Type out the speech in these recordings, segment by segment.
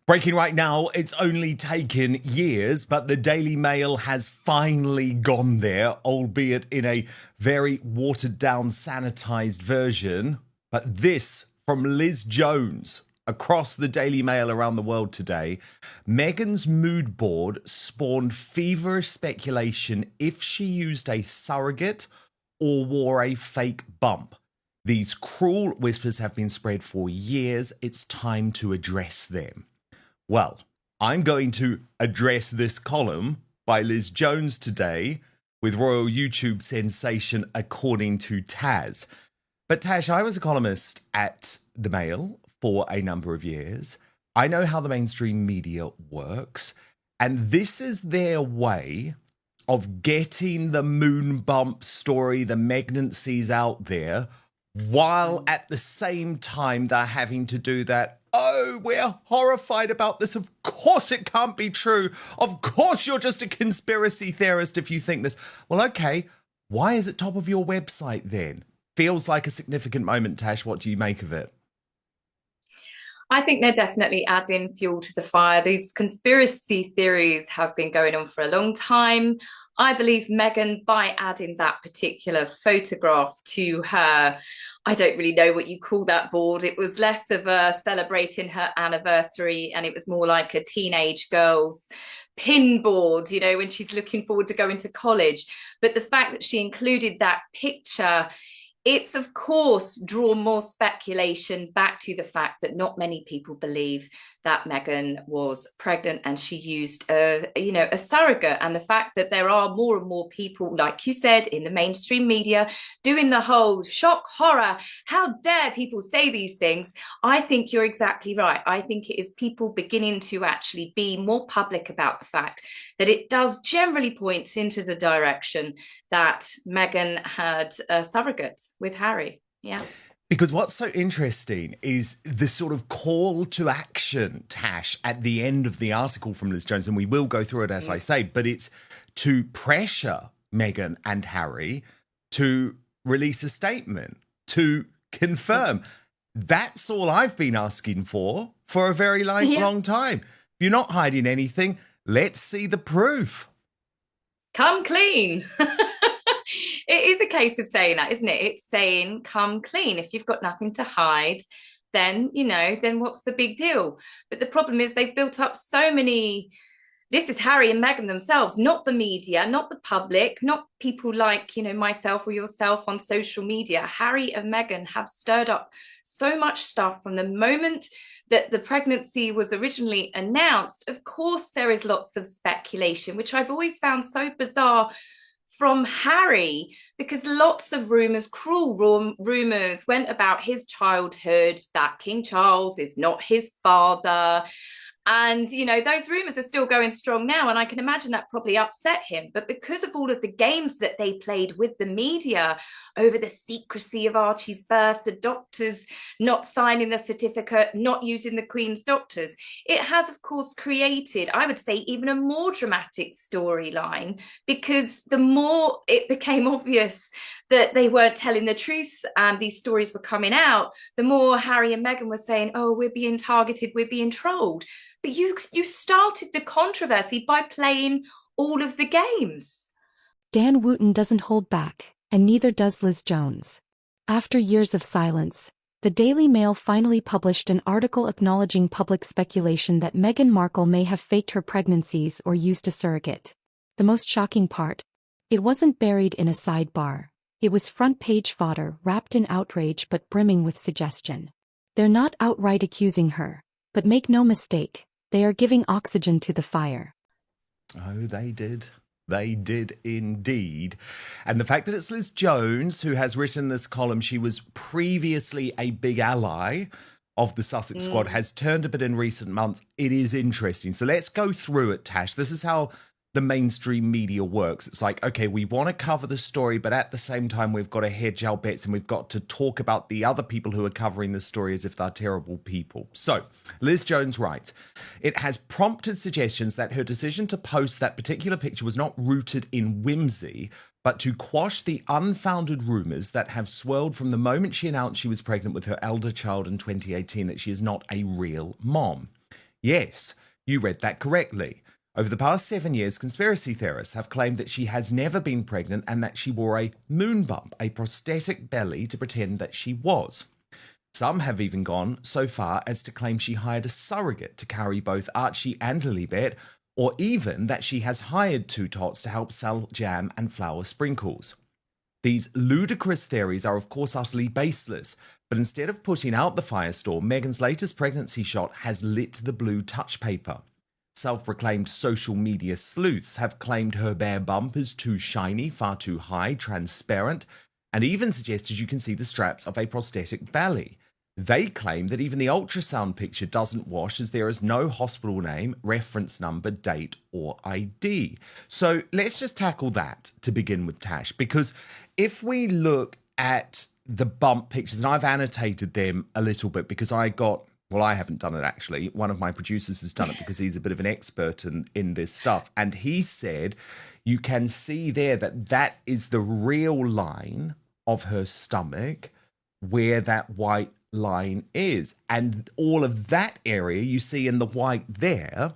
Breaking right now, it's only taken years, but the Daily Mail has finally gone there, albeit in a very watered-down, sanitised version. But this from Liz Jones across the Daily Mail around the world today. Meghan's mood board spawned feverish speculation if she used a surrogate or wore a fake bump. These cruel whispers have been spread for years. It's time to address them. Well, I'm going to address this column by Liz Jones today with royal YouTube sensation According2Taz. But Tash, I was a columnist at the Mail for a number of years. I know how the mainstream media works, and this is their way of getting the Moonbump story, the pregnancies out there, while at the same time they're having to do that. Oh, we're horrified about this. Of course it can't be true. Of course you're just a conspiracy theorist if you think this. Well, okay, why is it top of your website then? Feels like a significant moment, Tash. What do you make of it? I think they're definitely adding fuel to the fire. These conspiracy theories have been going on for a long time. I believe Meghan, by adding that particular photograph to her, I don't really know what you call that board. It was less of a celebrating her anniversary, and it was more like a teenage girl's pin board, you know, when she's looking forward to going to college. But the fact that she included that picture, it's of course drawn more speculation back to the fact that not many people believe that Meghan was pregnant and she used a surrogate. And the fact that there are more and more people, like you said, in the mainstream media doing the whole shock horror, how dare people say these things? I think you're exactly right. I think it is people beginning to actually be more public about the fact that it does generally point into the direction that Meghan had a surrogate with Harry. Yeah. Because what's so interesting is the sort of call to action, Tash, at the end of the article from Liz Jones, and we will go through it as I say, but it's to pressure Meghan and Harry to release a statement, to confirm. That's all I've been asking for a very long time. If you're not hiding anything, let's see the proof. Come clean. It is a case of saying that, isn't it? It's saying, come clean. If you've got nothing to hide, then, then what's the big deal? But the problem is they've built up so many. This is Harry and Meghan themselves, not the media, not the public, not people like, myself or yourself on social media. Harry and Meghan have stirred up so much stuff from the moment that the pregnancy was originally announced. Of course, there is lots of speculation, which I've always found so bizarre from Harry, because lots of cruel rumors went about his childhood, that King Charles is not his father. And, those rumors are still going strong now. And I can imagine that probably upset him. But because of all of the games that they played with the media over the secrecy of Archie's birth, the doctors not signing the certificate, not using the Queen's doctors, it has, of course, created, I would say, even a more dramatic storyline, because the more it became obvious that they weren't telling the truth and these stories were coming out, the more Harry and Meghan were saying, oh, we're being targeted, we're being trolled. But you started the controversy by playing all of the games. Dan Wootton doesn't hold back, and neither does Liz Jones. After years of silence, the Daily Mail finally published an article acknowledging public speculation that Meghan Markle may have faked her pregnancies or used a surrogate. The most shocking part? It wasn't buried in a sidebar. It was front-page fodder, wrapped in outrage but brimming with suggestion. They're not outright accusing her, but make no mistake, they are giving oxygen to the fire. Oh, they did. They did indeed. And the fact that it's Liz Jones who has written this column, she was previously a big ally of the Sussex squad, has turned a bit in recent months. It is interesting. So let's go through it, Tash. This is how the mainstream media works. It's like, okay, we want to cover the story, but at the same time, we've got to hedge our bets and we've got to talk about the other people who are covering the story as if they're terrible people. So Liz Jones writes, it has prompted suggestions that her decision to post that particular picture was not rooted in whimsy, but to quash the unfounded rumours that have swirled from the moment she announced she was pregnant with her elder child in 2018 that she is not a real mom. Yes, you read that correctly. Over the past 7 years, conspiracy theorists have claimed that she has never been pregnant and that she wore a moonbump, a prosthetic belly, to pretend that she was. Some have even gone so far as to claim she hired a surrogate to carry both Archie and Lilibet, or even that she has hired two tots to help sell jam and flour sprinkles. These ludicrous theories are of course utterly baseless, but instead of putting out the firestorm, Meghan's latest pregnancy shot has lit the blue touch paper. Self-proclaimed social media sleuths have claimed her bare bump is too shiny, far too high, transparent, and even suggested you can see the straps of a prosthetic belly. They claim that even the ultrasound picture doesn't wash, as there is no hospital name, reference number, date, or ID. So let's just tackle that to begin with, Tash, because if we look at the bump pictures, and I've annotated them a little bit because I haven't done it actually. One of my producers has done it because he's a bit of an expert in this stuff. And he said you can see there that is the real line of her stomach where that white line is. And all of that area you see in the white there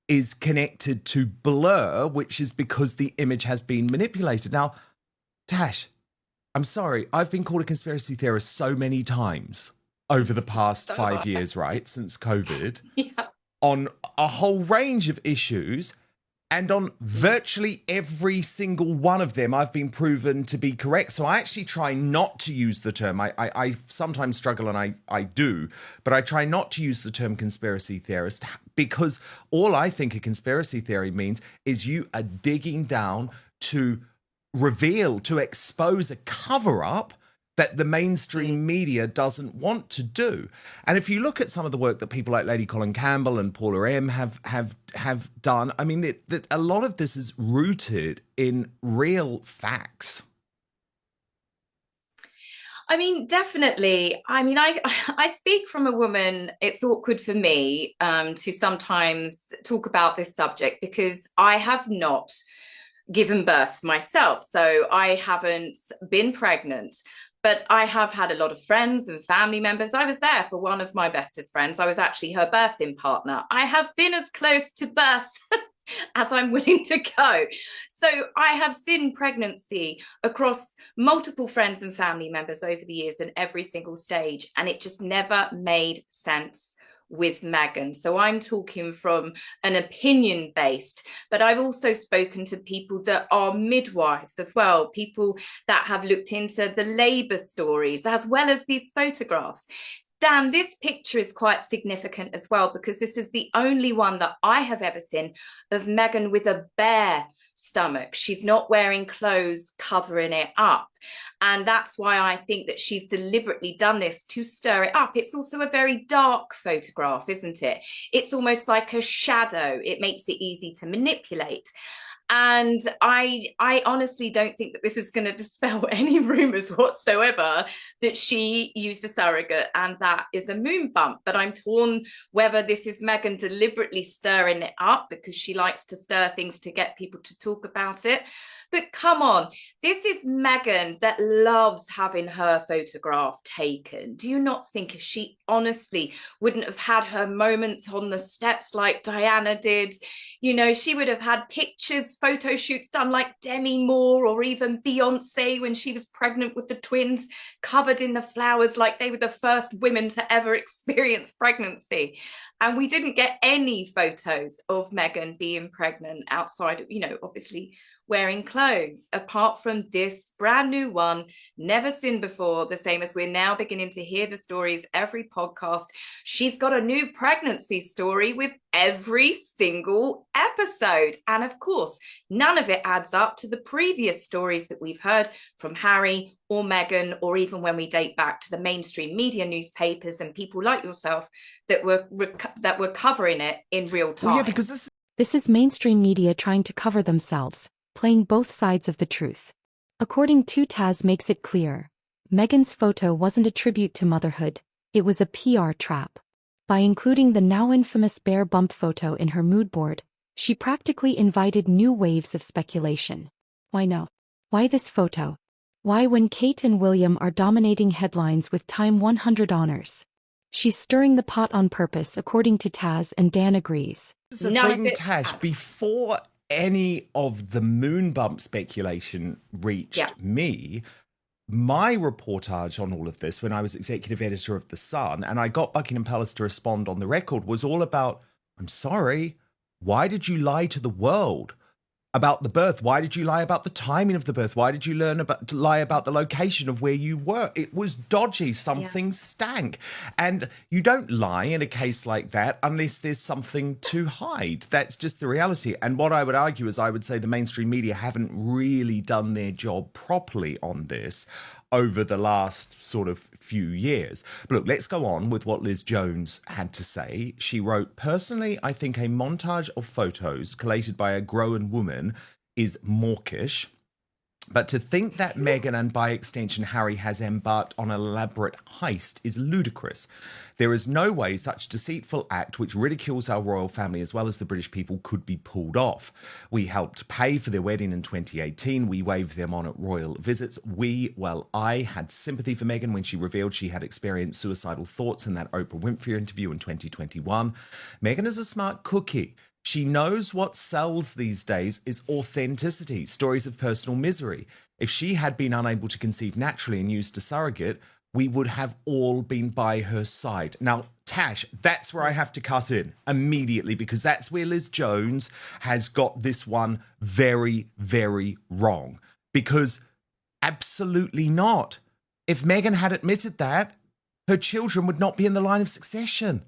is connected to blur, which is because the image has been manipulated. Now, Tash, I'm sorry, I've been called a conspiracy theorist so many times over the past 5 years, right, since COVID, on a whole range of issues, and on virtually every single one of them, I've been proven to be correct. So I actually try not to use the term. I sometimes struggle, and I do, but I try not to use the term conspiracy theorist, because all I think a conspiracy theory means is you are digging down to reveal, to expose a cover-up that the mainstream media doesn't want to do. And if you look at some of the work that people like Lady Colin Campbell and Paula M have done, I mean, that a lot of this is rooted in real facts. I mean, definitely. I mean, I speak from a woman. It's awkward for me to sometimes talk about this subject because I have not given birth myself. So I haven't been pregnant. But I have had a lot of friends and family members. I was there for one of my bestest friends. I was actually her birthing partner. I have been as close to birth as I'm willing to go. So I have seen pregnancy across multiple friends and family members over the years in every single stage. And it just never made sense with Meghan. So I'm talking from an opinion based, but I've also spoken to people that are midwives as well, people that have looked into the labour stories as well as these photographs. Dan, this picture is quite significant as well because this is the only one that I have ever seen of Meghan with a bare stomach. She's not wearing clothes covering it up. And that's why I think that she's deliberately done this to stir it up. It's also a very dark photograph, isn't it? It's almost like a shadow. It makes it easy to manipulate. And I honestly don't think that this is going to dispel any rumours whatsoever that she used a surrogate and that is a moon bump. But I'm torn whether this is Meghan deliberately stirring it up because she likes to stir things to get people to talk about it. But come on, this is Meghan that loves having her photograph taken. Do you not think if she honestly wouldn't have had her moments on the steps like Diana did, you know, she would have had pictures, photo shoots done like Demi Moore or even Beyonce when she was pregnant with the twins, covered in the flowers like they were the first women to ever experience pregnancy. And we didn't get any photos of Meghan being pregnant outside of, you know, obviously wearing clothes, apart from this brand new one, never seen before, the same as we're now beginning to hear the stories every podcast. She's got a new pregnancy story with every single episode. And of course, none of it adds up to the previous stories that we've heard from Harry or Meghan, or even when we date back to the mainstream media newspapers and people like yourself that were covering it in real time. Well, yeah, because This is mainstream media trying to cover themselves, playing both sides of the truth. According2Taz makes it clear, Meghan's photo wasn't a tribute to motherhood, it was a PR trap. By including the now infamous bare bump photo in her mood board, she practically invited new waves of speculation. Why now? Why this photo? Why when Kate and William are dominating headlines with Time 100 honors? She's stirring the pot on purpose, according to Taz, and Dan agrees. This is the None of thing, it's Tash, Taz. before any of the Moonbump speculation reached Yeah. me, my reportage on all of this when I was executive editor of The Sun, and I got Buckingham Palace to respond on the record, was all about, I'm sorry, why did you lie to the world about the birth? Why did you lie about the timing of the birth? Why did you lie about the location of where you were? It was dodgy. Something stank. And you don't lie in a case like that unless there's something to hide. That's just the reality. And what I would argue is I would say the mainstream media haven't really done their job properly on this over the last sort of few years. But look, let's go on with what Liz Jones had to say. She wrote, personally, I think a montage of photos collated by a grown woman is mawkish. But to think that Meghan and by extension Harry has embarked on an elaborate heist is ludicrous. There is no way such deceitful act, which ridicules our royal family as well as the British people, could be pulled off. We helped pay for their wedding in 2018. We waved them on at royal visits. I had sympathy for Meghan when she revealed she had experienced suicidal thoughts in that Oprah Winfrey interview in 2021. Meghan is a smart cookie. She knows what sells these days is authenticity, stories of personal misery. If she had been unable to conceive naturally and used a surrogate, we would have all been by her side. Now, Tash, that's where I have to cut in immediately, because that's where Liz Jones has got this one very, very wrong. Because absolutely not. If Meghan had admitted that, her children would not be in the line of succession.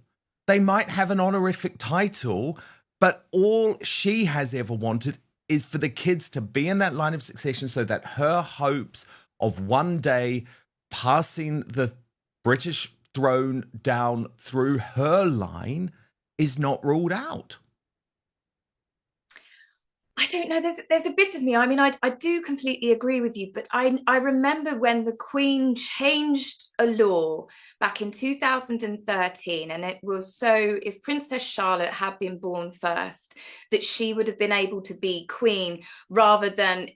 They might have an honorific title, but all she has ever wanted is for the kids to be in that line of succession so that her hopes of one day passing the British throne down through her line is not ruled out. I don't know. There's a bit of me. I mean, I do completely agree with you, but I remember when the Queen changed a law back in 2013, and it was so if Princess Charlotte had been born first, that she would have been able to be Queen, rather than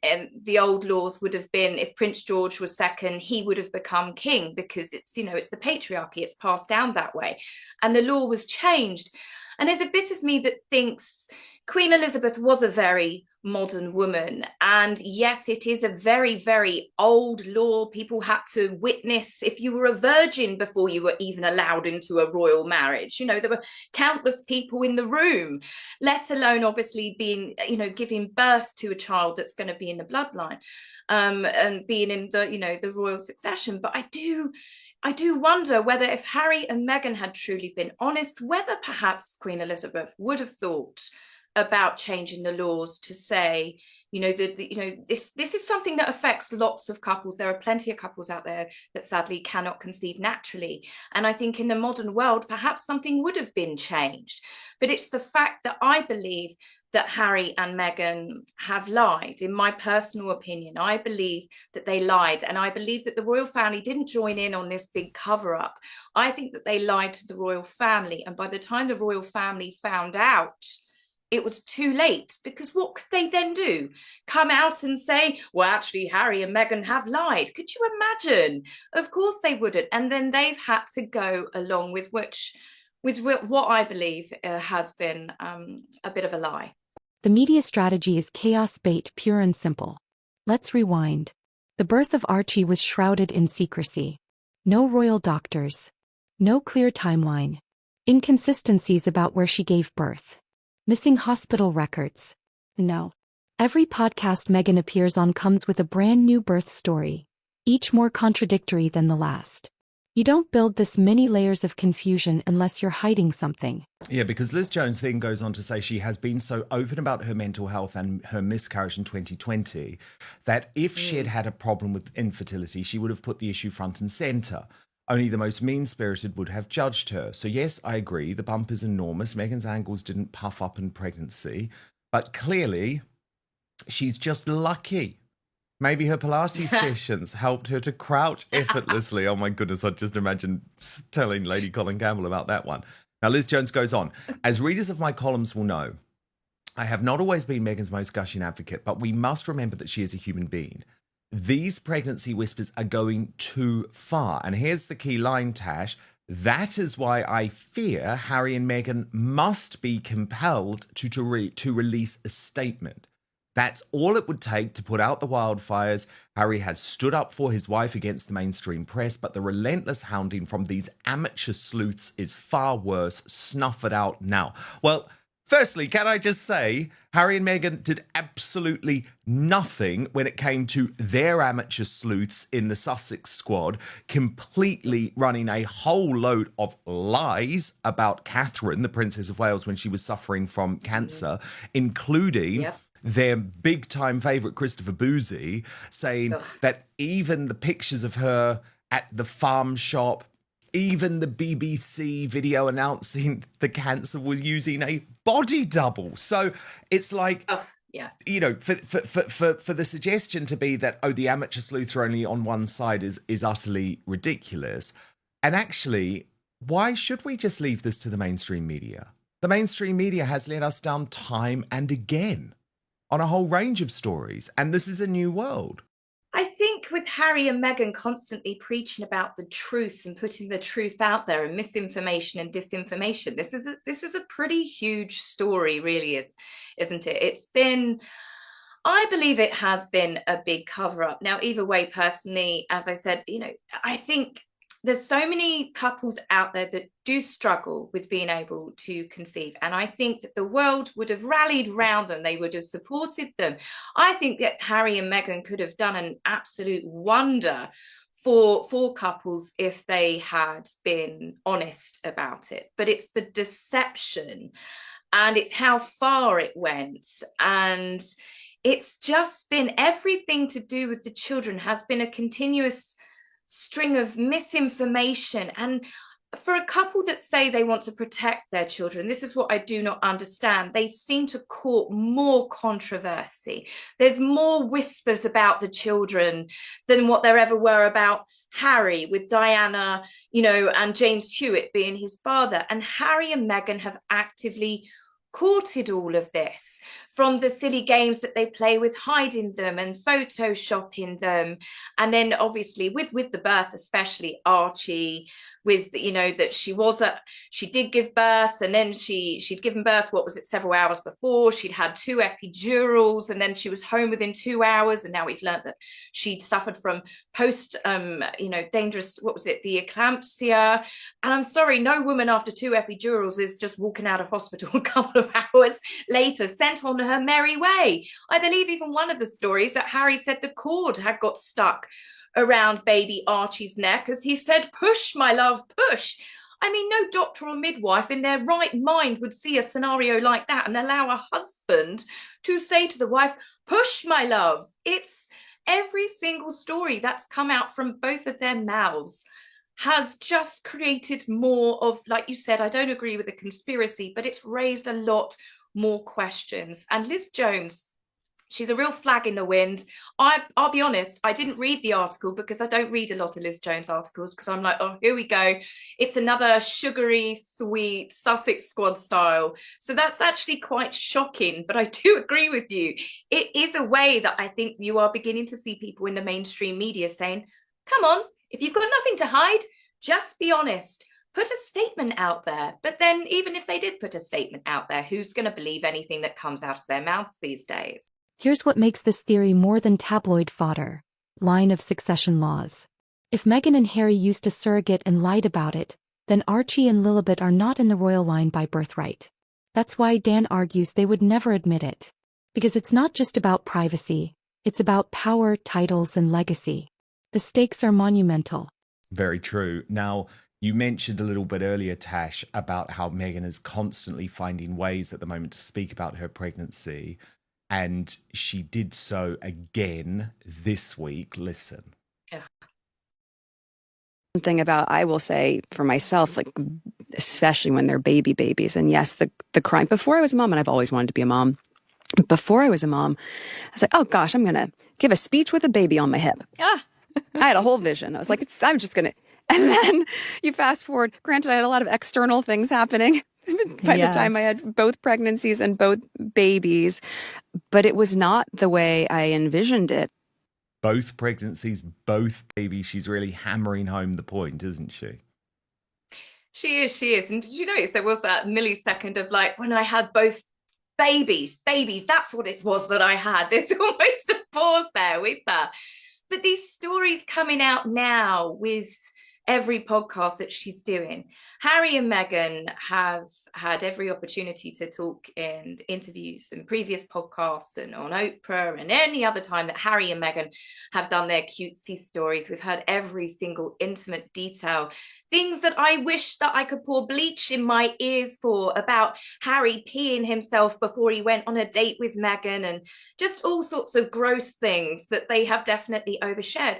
the old laws would have been if Prince George was second, he would have become king, because it's the patriarchy, it's passed down that way, and the law was changed. And there's a bit of me that thinks Queen Elizabeth was a very modern woman. And yes, it is a very, very old law. People had to witness if you were a virgin before you were even allowed into a royal marriage. There were countless people in the room, let alone obviously being, giving birth to a child that's going to be in the bloodline, and being in the royal succession. But I do wonder whether if Harry and Meghan had truly been honest, whether perhaps Queen Elizabeth would have thought about changing the laws to say, this is something that affects lots of couples. There are plenty of couples out there that sadly cannot conceive naturally. And I think in the modern world, perhaps something would have been changed. But it's the fact that I believe that Harry and Meghan have lied. In my personal opinion, I believe that they lied. And I believe that the royal family didn't join in on this big cover up. I think that they lied to the royal family. And by the time the royal family found out, it was too late, because what could they then do? Come out and say, well, actually, Harry and Meghan have lied. Could you imagine? Of course they wouldn't. And then they've had to go along with what I believe has been a bit of a lie. The media strategy is chaos bait, pure and simple. Let's rewind. The birth of Archie was shrouded in secrecy. No royal doctors. No clear timeline. Inconsistencies about where she gave birth. Missing hospital records. No. Every podcast Meghan appears on comes with a brand new birth story, each more contradictory than the last. You don't build this many layers of confusion unless you're hiding something. Yeah, because Liz Jones then goes on to say she has been so open about her mental health and her miscarriage in 2020 that if she had had a problem with infertility, she would have put the issue front and centre. Only the most mean-spirited would have judged her. So yes, I agree, the bump is enormous. Meghan's angles didn't puff up in pregnancy. But clearly, she's just lucky. Maybe her Pilates sessions helped her to crouch effortlessly. Oh my goodness, I just imagine telling Lady Colin Campbell about that one. Now, Liz Jones goes on. As readers of my columns will know, I have not always been Meghan's most gushing advocate, but we must remember that she is a human being. These pregnancy whispers are going too far. And here's the key line, Tash. That is why I fear Harry and Meghan must be compelled to release a statement. That's all it would take to put out the wildfires. Harry has stood up for his wife against the mainstream press, but the relentless hounding from these amateur sleuths is far worse. Snuff it out now. Well, firstly, can I just say, Harry and Meghan did absolutely nothing when it came to their amateur sleuths in the Sussex squad, completely running a whole load of lies about Catherine, the Princess of Wales, when she was suffering from cancer, including their big-time favourite, Christopher Boozy, saying that even the pictures of her at the farm shop, even the BBC video announcing the cancer was using a body double. So it's like, you know, for the suggestion to be that, the amateur sleuths are only on one side is utterly ridiculous. And actually, why should we just leave this to the mainstream media? The mainstream media has let us down time and again on a whole range of stories. And this is a new world. I think with Harry and Meghan constantly preaching about the truth and putting the truth out there and misinformation and disinformation, this is a pretty huge story, really, isn't it? It's been, I believe it has been a big cover up. Now, either way, personally, as I said, you know, I think there's so many couples out there that do struggle with being able to conceive. And I think that the world would have rallied round them. They would have supported them. I think that Harry and Meghan could have done an absolute wonder for couples if they had been honest about it. But it's the deception and it's how far it went. And it's just been everything to do with the children has been a continuous string of misinformation. And for a couple that say they want to protect their children, this is what I do not understand. They seem to court more controversy. There's more whispers about the children than what there ever were about Harry, with Diana, you know, and James Hewitt being his father. And Harry and Meghan have actively courted all of this, from the silly games that they play with hiding them and photoshopping them, and then obviously with the birth, especially Archie, with, you know, that she did give birth, and then she'd given birth, what was it, several hours before, she'd had 2 epidurals, and then she was home within 2 hours, and now we've learned that she'd suffered from post you know, dangerous, what was it, the eclampsia. And I'm sorry, no woman after 2 epidurals is just walking out of hospital a couple of hours later, sent on her merry way. I believe even one of the stories that Harry said the cord had got stuck around baby Archie's neck as he said, "Push, my love, push." I mean, no doctor or midwife in their right mind would see a scenario like that and allow a husband to say to the wife, "Push, my love." It's every single story that's come out from both of their mouths has just created more of, like you said, I don't agree with the conspiracy, but it's raised a lot more questions. And Liz Jones, she's a real flag in the wind. I'll be honest, I didn't read the article because I don't read a lot of Liz Jones articles, because I'm like, oh, here we go. It's another sugary, sweet Sussex Squad style. So that's actually quite shocking, but I do agree with you. It is a way that I think you are beginning to see people in the mainstream media saying, come on, if you've got nothing to hide, just be honest. Put a statement out there. But then even if they did put a statement out there, who's going to believe anything that comes out of their mouths these days? Here's what makes this theory more than tabloid fodder. Line of succession laws. If Meghan and Harry used a surrogate and lied about it, then Archie and Lilibet are not in the royal line by birthright. That's why Dan argues they would never admit it. Because it's not just about privacy, it's about power, titles, and legacy. The stakes are monumental. Very true. Now, you mentioned a little bit earlier, Tash, about how Meghan is constantly finding ways at the moment to speak about her pregnancy. And she did so again this week. Listen. Yeah. One thing about, I will say for myself, like, especially when they're babies. And yes, the crying, before I was a mom, and I've always wanted to be a mom. Before I was a mom, I was like, oh gosh, I'm going to give a speech with a baby on my hip. I had a whole vision. I was like, I'm just going to, and then you fast forward, granted, I had a lot of external things happening by the time I had both pregnancies and both babies, but it was not the way I envisioned it. Both pregnancies, both babies. She's really hammering home the point, isn't she? She is, she is. And did you notice there was that millisecond of like, when I had both babies, that's what it was that I had. There's almost a pause there with that. But these stories coming out now with every podcast that she's doing. Harry and Meghan have had every opportunity to talk in interviews and previous podcasts and on Oprah and any other time that Harry and Meghan have done their cutesy stories. We've heard every single intimate detail, things that I wish that I could pour bleach in my ears for, about Harry peeing himself before he went on a date with Meghan, and just all sorts of gross things that they have definitely overshared.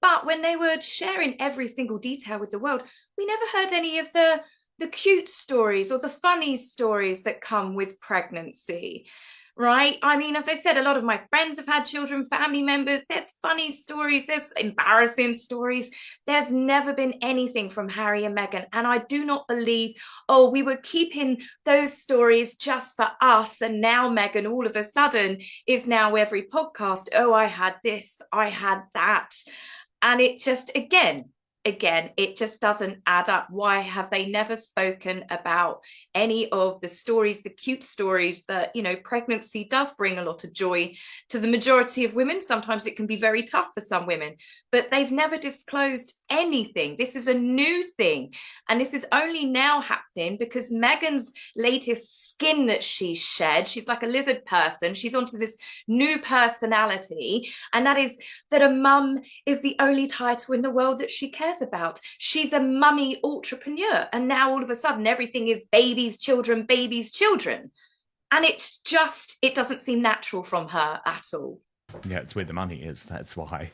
But when they were sharing every single detail with the world, we never heard any of the cute stories or the funny stories that come with pregnancy, right? I mean, as I said, a lot of my friends have had children, family members. There's funny stories, there's embarrassing stories. There's never been anything from Harry and Meghan. And I do not believe, oh, we were keeping those stories just for us. And now Meghan all of a sudden is now every podcast. Oh, I had this, I had that. And it just, again, it just doesn't add up. Why have they never spoken about any of the stories, the cute stories that, you know, pregnancy does bring a lot of joy to the majority of women. Sometimes it can be very tough for some women, but they've never disclosed anything. This is a new thing. And this is only now happening because Meghan's latest skin that she shed, she's like a lizard person. She's onto this new personality. And that is that a mum is the only title in the world that she cares about. She's a mummy entrepreneur, and now all of a sudden everything is babies, children. And it's just, it doesn't seem natural from her at all. Yeah, it's where the money is. That's why.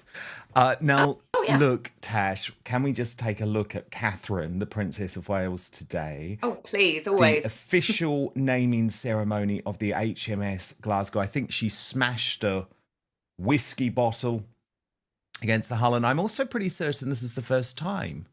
Yeah. Look, Tash, can we just take a look at Catherine, the Princess of Wales, today? Oh, please, always. The official naming ceremony of the HMS Glasgow. I think she smashed a whiskey bottle against the hull, and I'm also pretty certain this is the first time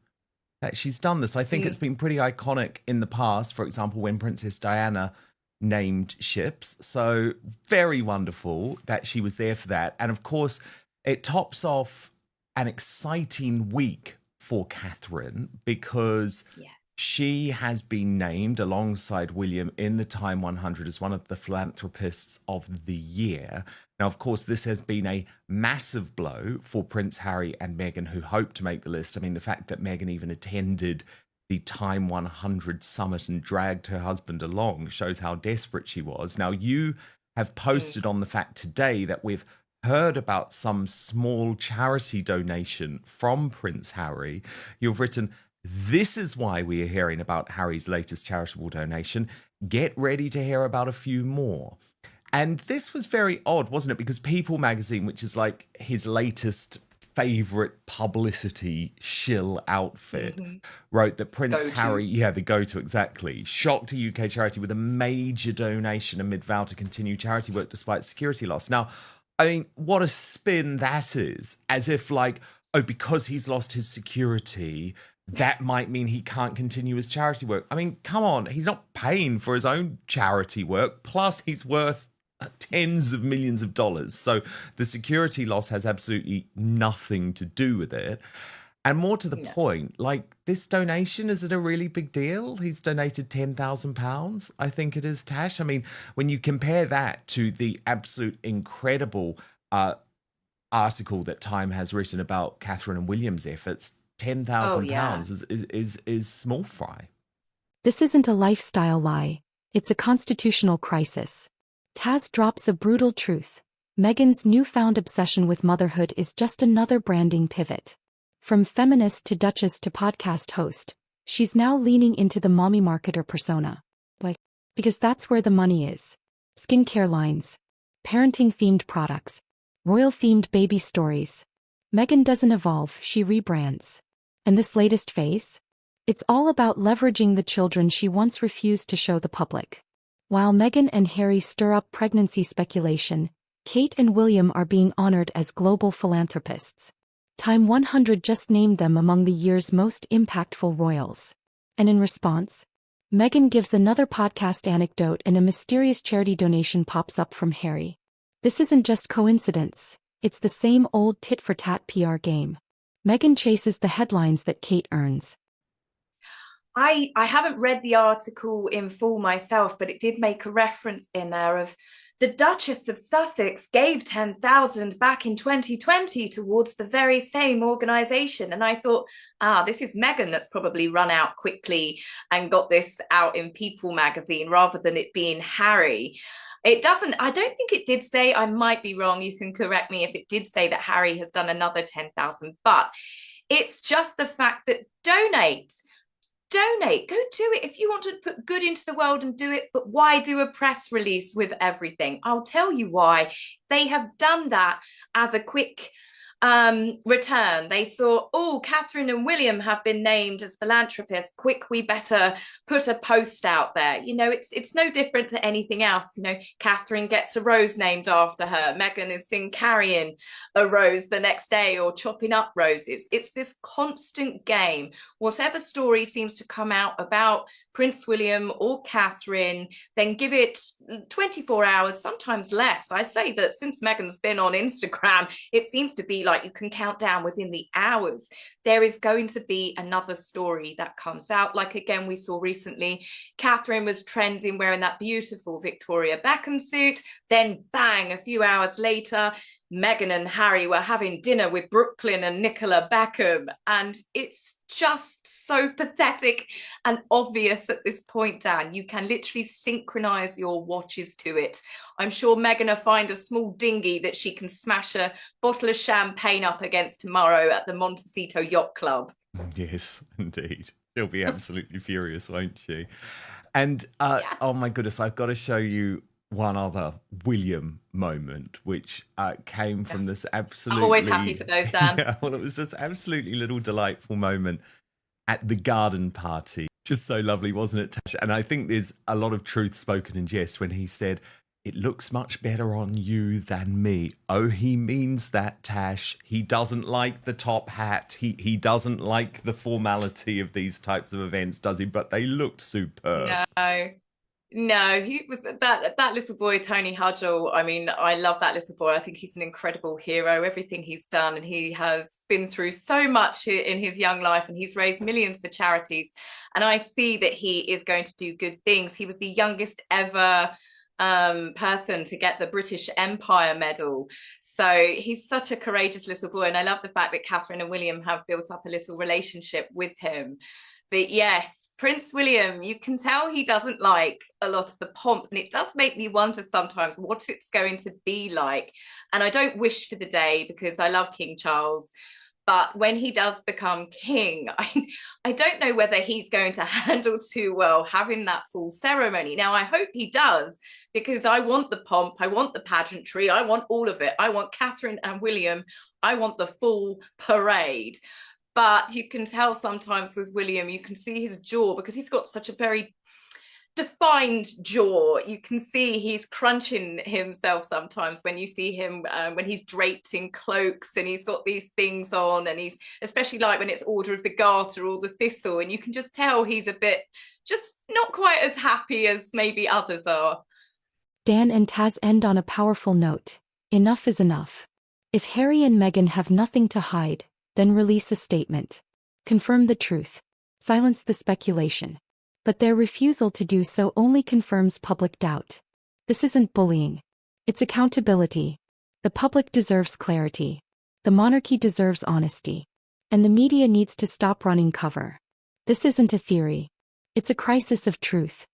that she's done this. I think it's been pretty iconic in the past, for example, when Princess Diana named ships. So very wonderful that she was there for that. And of course, it tops off an exciting week for Catherine because she has been named alongside William in the Time 100 as one of the philanthropists of the year. Now, of course, this has been a massive blow for Prince Harry and Meghan, who hope to make the list. I mean, the fact that Meghan even attended the Time 100 summit and dragged her husband along shows how desperate she was. Now, you have posted on the fact today that we've heard about some small charity donation from Prince Harry. You've written, "This is why we are hearing about Harry's latest charitable donation. Get ready to hear about a few more." And this was very odd, wasn't it? Because People magazine, which is like his latest favorite publicity shill outfit, wrote that Prince Harry, the go-to, exactly, shocked a UK charity with a major donation amid vow to continue charity work despite security loss. Now, I mean, what a spin that is. As if like, oh, because he's lost his security, that might mean he can't continue his charity work. I mean, come on, he's not paying for his own charity work. Plus, he's worth tens of millions of dollars. So the security loss has absolutely nothing to do with it. And more to the point, like, this donation, is it a really big deal? He's donated £10,000, I think it is, Tash. I mean, when you compare that to the absolute incredible article that Time has written about Catherine and William's efforts, £10,000 is small fry. This isn't a lifestyle lie. It's a constitutional crisis. Taz drops a brutal truth. Meghan's newfound obsession with motherhood is just another branding pivot. From feminist to duchess to podcast host, she's now leaning into the mommy marketer persona. Why? Because that's where the money is. Skincare lines, parenting-themed products, royal-themed baby stories. Meghan doesn't evolve, she rebrands. And this latest phase? It's all about leveraging the children she once refused to show the public. While Meghan and Harry stir up pregnancy speculation, Kate and William are being honored as global philanthropists. Time 100 just named them among the year's most impactful royals. And in response, Meghan gives another podcast anecdote and a mysterious charity donation pops up from Harry. This isn't just coincidence, it's the same old tit-for-tat PR game. Meghan chases the headlines that Kate earns. I haven't read the article in full myself, but it did make a reference in there of the Duchess of Sussex gave 10,000 back in 2020 towards the very same organisation. And I thought, this is Meghan that's probably run out quickly and got this out in People magazine rather than it being Harry. I don't think it did say, I might be wrong, you can correct me if it did say that Harry has done another 10,000, but it's just the fact that donate, go do it if you want to put good into the world and do it. But why do a press release with everything? I'll tell you why. They have done that as a quick return. They saw, Catherine and William have been named as philanthropists. Quick, we better put a post out there. It's no different to anything else. Catherine gets a rose named after her. Meghan is seen carrying a rose the next day or chopping up roses. It's this constant game. Whatever story seems to come out about Prince William or Catherine, then give it 24 hours, sometimes less. I say that since Meghan's been on Instagram, it seems to be like you can count down within the hours. There is going to be another story that comes out. Like, again, we saw recently, Catherine was trending wearing that beautiful Victoria Beckham suit. Then bang, a few hours later, Meghan and Harry were having dinner with Brooklyn and Nicola Beckham. And it's just so pathetic and obvious at this point, Dan. You can literally synchronize your watches to it. I'm sure Meghan will find a small dinghy that she can smash a bottle of champagne up against tomorrow at the Montecito Yacht Club. Yes, indeed. She'll be absolutely furious, won't she? And oh my goodness, I've got to show you one other William moment, which came from this absolutely... I'm always happy for those, Dan. Yeah, well, it was this absolutely little delightful moment at the garden party. Just so lovely, wasn't it, Tash? And I think there's a lot of truth spoken in jest when he said, "It looks much better on you than me." Oh, he means that, Tash. He doesn't like the top hat. He doesn't like the formality of these types of events, does he? But they looked superb. No, he was that little boy, Tony Hudgell. I mean, I love that little boy. I think he's an incredible hero. Everything he's done, and he has been through so much in his young life, and he's raised millions for charities. And I see that he is going to do good things. He was the youngest ever person to get the British Empire medal. So he's such a courageous little boy. And I love the fact that Catherine and William have built up a little relationship with him. But yes, Prince William, you can tell he doesn't like a lot of the pomp. And it does make me wonder sometimes what it's going to be like. And I don't wish for the day because I love King Charles. But when he does become king, I don't know whether he's going to handle too well having that full ceremony. Now, I hope he does, because I want the pomp, I want the pageantry, I want all of it. I want Catherine and William, I want the full parade. But you can tell sometimes with William, you can see his jaw because he's got such a very defined jaw. You can see he's crunching himself sometimes when you see him when he's draped in cloaks and he's got these things on, and he's especially like when it's Order of the Garter or the Thistle, and you can just tell he's a bit just not quite as happy as maybe others are. Dan and Taz end on a powerful note. Enough is enough. If Harry and Meghan have nothing to hide, then release a statement. Confirm the truth. Silence the speculation. But their refusal to do so only confirms public doubt. This isn't bullying. It's accountability. The public deserves clarity. The monarchy deserves honesty. And the media needs to stop running cover. This isn't a theory. It's a crisis of truth.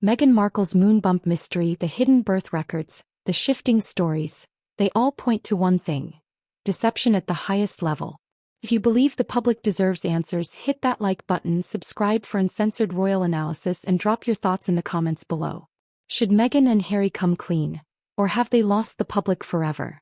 Meghan Markle's Moonbump mystery, the hidden birth records, the shifting stories, they all point to one thing: deception at the highest level. If you believe the public deserves answers, hit that like button, subscribe for uncensored royal analysis, and drop your thoughts in the comments below. Should Meghan and Harry come clean? Or have they lost the public forever?